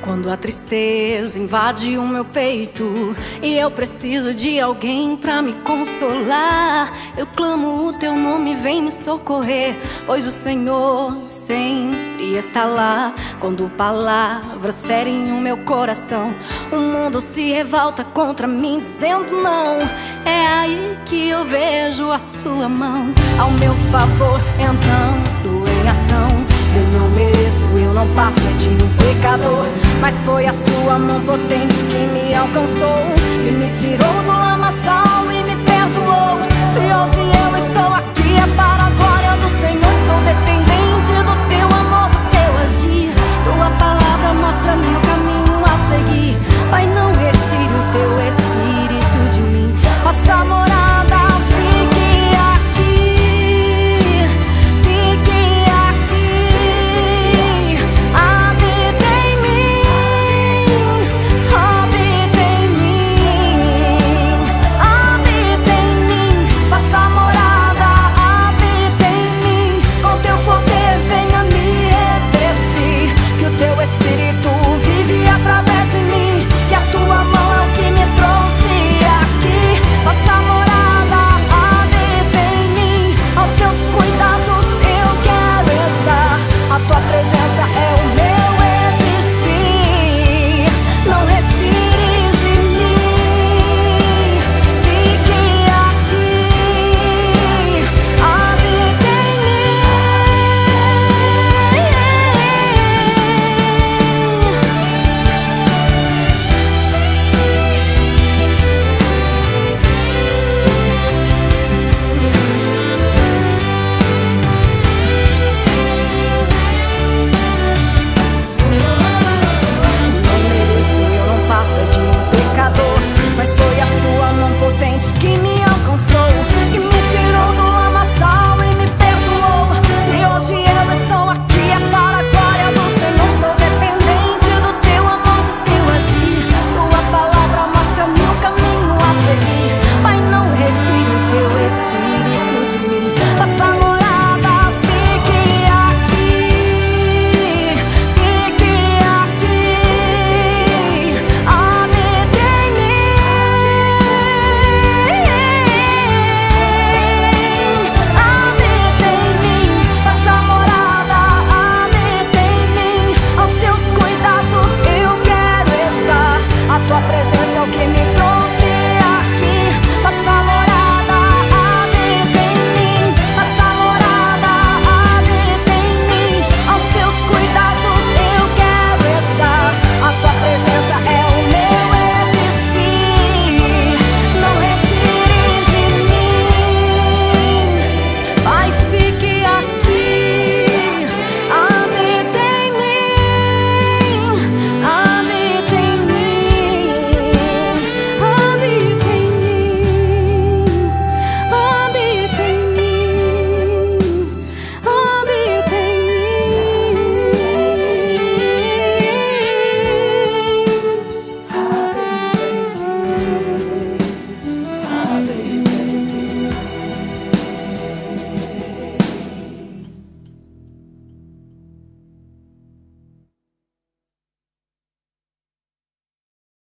Quando a tristeza invade o meu peito e eu preciso de alguém pra me consolar, eu clamo o teu nome, vem me socorrer, pois o Senhor sempre está lá. Quando palavras ferem o meu coração, o mundo se revolta contra mim dizendo não, é aí que eu vejo a sua mão ao meu favor entrando em ação. Eu não mereço, eu não passo de um pecador, mas foi a sua mão potente que me alcançou e me tirou do lamaçal e me perdoou. Se hoje eu estou aqui